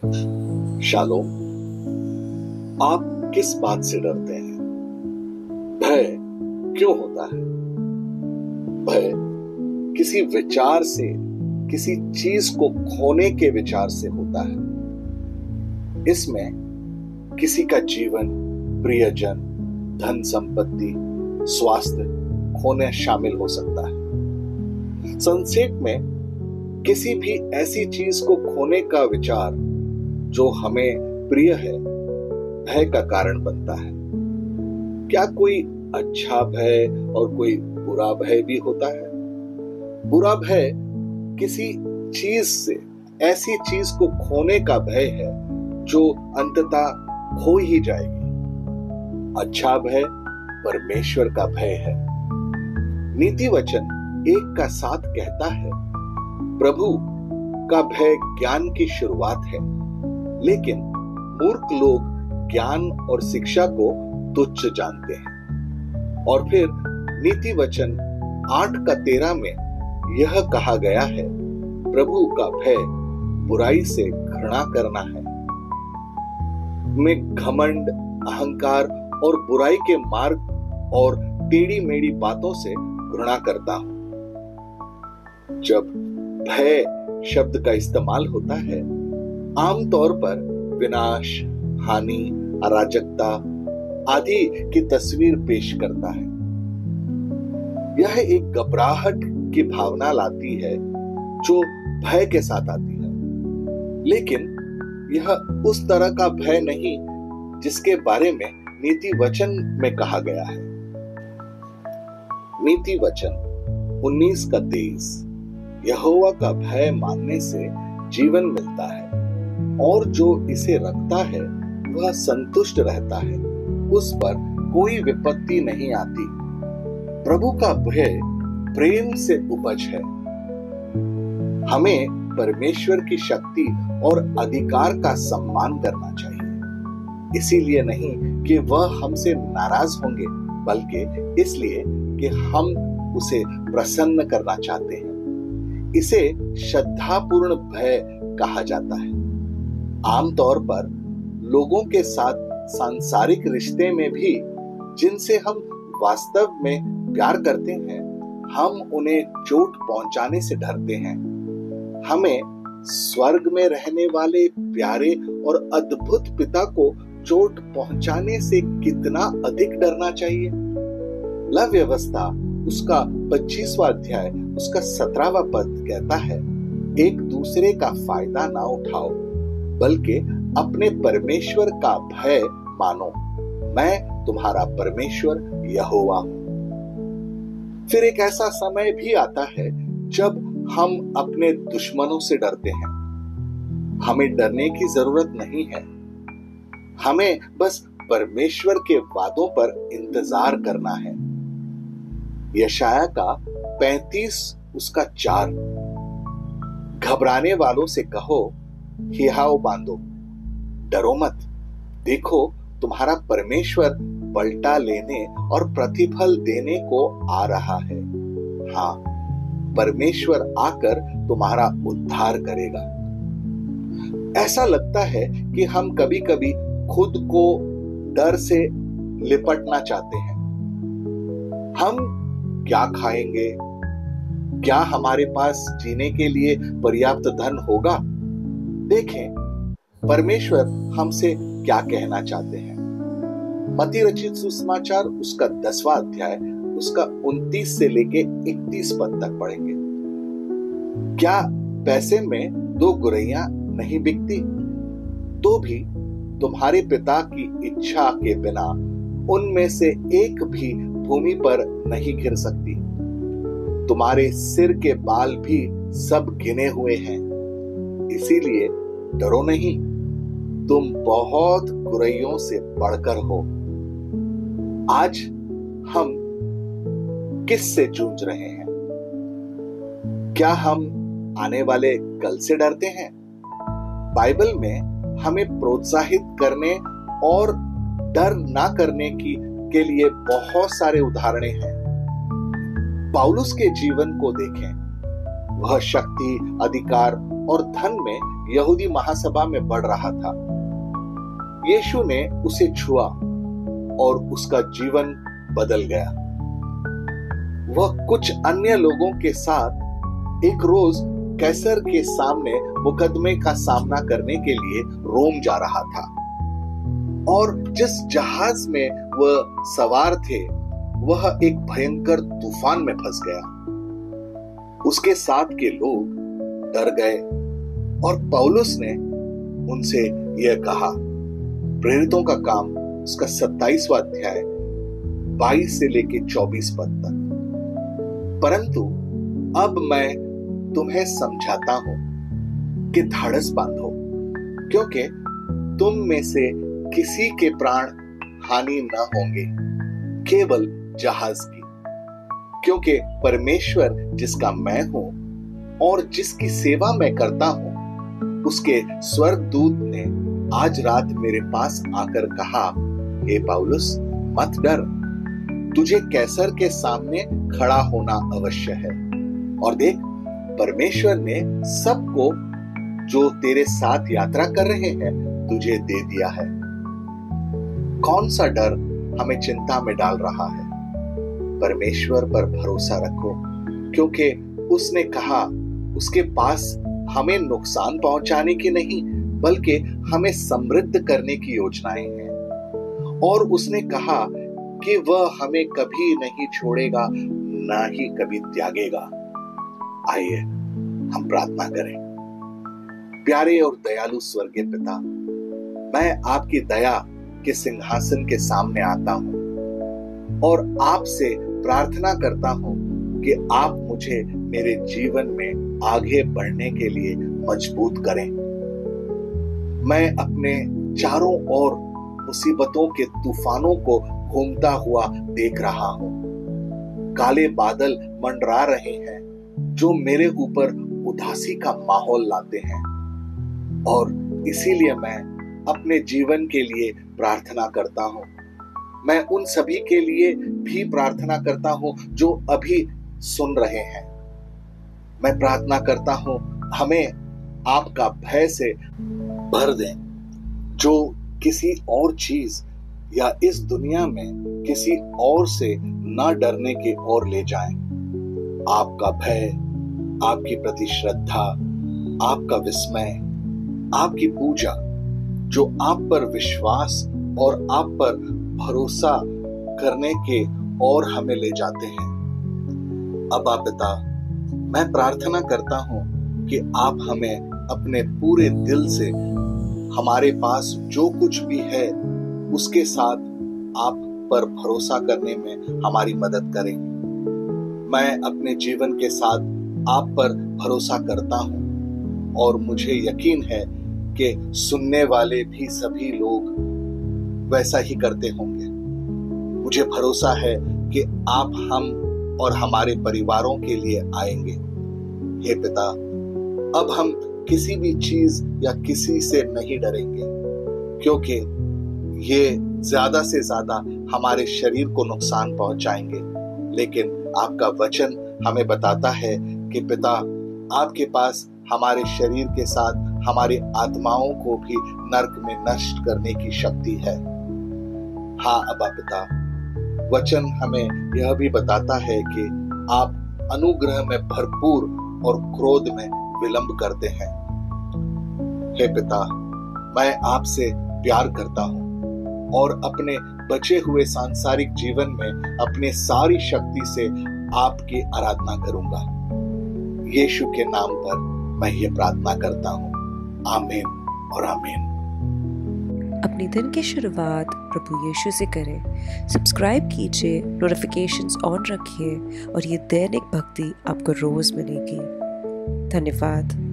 Shalom. आप किस बात से डरते हैं? भय क्यों होता है? भय किसी विचार से, किसी चीज को खोने के विचार से होता है। इसमें किसी का जीवन, प्रियजन, धन संपत्ति, स्वास्थ्य खोने शामिल हो सकता है। संक्षेप में किसी भी ऐसी चीज को खोने का विचार जो हमें प्रिय है, भय का कारण बनता है। क्या कोई अच्छा भय और कोई बुरा भय भी होता है? बुरा भय किसी चीज से, ऐसी चीज को खोने का भय है जो अंततः खो ही जाएगी। अच्छा भय परमेश्वर का भय है। नीति वचन 1 का 7 कहता है, प्रभु का भय ज्ञान की शुरुआत है, लेकिन मूर्ख लोग ज्ञान और शिक्षा को तुच्छ जानते हैं। और फिर नीति वचन 8 का 13 में यह कहा गया है, प्रभु का भय बुराई से घृणा करना है। मैं घमंड, अहंकार और बुराई के मार्ग और टेढ़ी मेढ़ी बातों से घृणा करता हूं। जब भय शब्द का इस्तेमाल होता है, आमतौर पर विनाश, हानि, अराजकता आदि की तस्वीर पेश करता है। यह एक घबराहट की भावना लाती है जो भय के साथ आती है, लेकिन यह उस तरह का भय नहीं जिसके बारे में नीति वचन में कहा गया है। नीति वचन 19 का 23, यहोवा का भय मानने से जीवन मिलता है और जो इसे रखता है वह संतुष्ट रहता है, उस पर कोई विपत्ति नहीं आती। प्रभु का भय प्रेम से उपज है। हमें परमेश्वर की शक्ति और अधिकार का सम्मान करना चाहिए, इसीलिए नहीं कि वह हमसे नाराज होंगे, बल्कि इसलिए कि हम उसे प्रसन्न करना चाहते हैं। इसे श्रद्धापूर्ण भय कहा जाता है। आमतौर पर लोगों के साथ सांसारिक रिश्ते में भी जिनसे हम वास्तव में प्यार करते हैं, हम उन्हें चोट पहुंचाने से डरते हैं। हमें स्वर्ग में रहने वाले प्यारे और अद्भुत पिता को चोट पहुंचाने से कितना अधिक डरना चाहिए। लव व्यवस्था उसका 25वां अध्याय उसका 17वां पद कहता है, एक दूसरे का फायदा ना उठाओ, बल्कि अपने परमेश्वर का भय मानो। मैं तुम्हारा परमेश्वर यहोवा हूं। फिर एक ऐसा समय भी आता है जब हम अपने दुश्मनों से डरते हैं। हमें डरने की जरूरत नहीं है। हमें बस परमेश्वर के वादों पर इंतजार करना है। यशाया का 35 उसका 4, घबराने वालों से कहो, हियाव बांधो, डरो मत, देखो तुम्हारा परमेश्वर पलटा लेने और प्रतिफल देने को आ रहा है। हाँ, परमेश्वर आकर तुम्हारा उद्धार करेगा। ऐसा लगता है कि हम कभी-कभी खुद को डर से लिपटना चाहते हैं। हम क्या खाएंगे? क्या हमारे पास जीने के लिए पर्याप्त धन होगा? देखें, परमेश्वर हमसे क्या कहना चाहते हैं। मत्ती रचित सुसमाचार उसका 10वां अध्याय उसका 29 से लेके 31 पद तक पढ़ेंगे। क्या पैसे में 2 गुरैया नहीं बिकती? तो भी तुम्हारे पिता की इच्छा के बिना उनमें से एक भी भूमि पर नहीं गिर सकती। तुम्हारे सिर के बाल भी सब गिने हुए हैं, इसीलिए डरो नहीं, तुम बहुत गुरैयों से बढ़कर हो। आज हम किस से जूझ रहे हैं? क्या हम आने वाले कल से डरते हैं? बाइबल में हमें प्रोत्साहित करने और डर ना करने के लिए बहुत सारे उदाहरण हैं। पौलुस के जीवन को देखें। वह शक्ति, अधिकार और धन में यहूदी महासभा में बढ़ रहा था। यीशु ने उसे छुआ और उसका जीवन बदल गया। वह कुछ अन्य लोगों के साथ एक रोज कैसर के सामने मुकदमे का सामना करने के लिए रोम जा रहा था और जिस जहाज में वह सवार थे वह एक भयंकर तूफान में फंस गया। उसके साथ के लोग डर गए और पौलुस ने उनसे यह कहा, प्रेरितों का काम उसका 27वां अध्याय 22 से लेके 24 पद तक। परंतु अब मैं तुम्हें समझाता हूं कि धाड़स बांधो, क्योंकि तुम में से किसी के प्राण हानि न होंगे, केवल जहाज की। क्योंकि परमेश्वर जिसका मैं हूं और जिसकी सेवा मैं करता हूं, उसके स्वर्गदूत ने आज रात मेरे पास आकर कहा, हे पौलुस मत डर, तुझे कैसर के सामने खड़ा होना अवश्य है। और देख, परमेश्वर ने सबको जो तेरे साथ यात्रा कर रहे हैं तुझे दे दिया है। कौन सा डर हमें चिंता में डाल रहा है? परमेश्वर पर भरोसा रखो, क्योंकि उसने कहा उसके पास हमें नुकसान पहुंचाने की नहीं बल्कि हमें समृद्ध करने की योजनाएं हैं। और उसने कहा कि वह हमें कभी नहीं छोड़ेगा ना ही कभी त्यागेगा। आइए हम प्रार्थना करें। प्यारे और दयालु स्वर्गीय पिता, मैं आपकी दया के सिंहासन के सामने आता हूं और आपसे प्रार्थना करता हूं कि आप मुझे मेरे जीवन में आगे बढ़ने के लिए मजबूत करें। मैं अपने चारों ओर मुसीबतों के तूफानों को घूमता हुआ देख रहा हूं। काले बादल मंडरा रहे हैं जो मेरे ऊपर उदासी का माहौल लाते हैं और इसीलिए मैं अपने जीवन के लिए प्रार्थना करता हूं। मैं उन सभी के लिए भी प्रार्थना करता हूं जो अभी सुन रहे हैं। मैं प्रार्थना करता हूं हमें आपका भय से भर दें, जो किसी और चीज या इस दुनिया में किसी और से न डरने की ओर ले जाएं। आपका भय, आपकी प्रति श्रद्धा, आपका विस्मय, आपकी पूजा जो आप पर विश्वास और आप पर भरोसा करने के और हमें ले जाते हैं। अब्बा पिता, मैं प्रार्थना करता हूं कि आप हमें अपने पूरे दिल से हमारे पास जो कुछ भी है उसके साथ आप पर भरोसा करने में हमारी मदद करें। मैं अपने जीवन के साथ आप पर भरोसा करता हूं और मुझे यकीन है कि सुनने वाले भी सभी लोग वैसा ही करते होंगे। मुझे भरोसा है कि आप हम और हमारे परिवारों के लिए आएंगे। हे पिता, अब हम किसी भी चीज या किसी से नहीं डरेंगे, क्योंकि ये ज्यादा से ज्यादा हमारे शरीर को नुकसान पहुंचाएंगे। लेकिन आपका वचन हमें बताता है कि पिता, आपके पास हमारे शरीर के साथ हमारी आत्माओं को भी नरक में नष्ट करने की शक्ति है। हाँ अब्बा पिता, वचन हमें यह भी बताता है कि आप अनुग्रह में भरपूर और क्रोध में विलंब करते हैं। हे पिता, मैं आपसे प्यार करता हूं और अपने बचे हुए सांसारिक जीवन में अपने सारी शक्ति से आपकी आराधना करूंगा। यीशु के नाम पर मैं ये प्रार्थना करता हूं। आमीन और आमीन। अपने दिन की शुरुआत प्रभु यीशु से करें। सब्सक्राइब कीजिए, नोटिफिकेशंस ऑन रखिए और ये दैनिक भक्ति आपको रोज मिलेगी। धन्यवाद।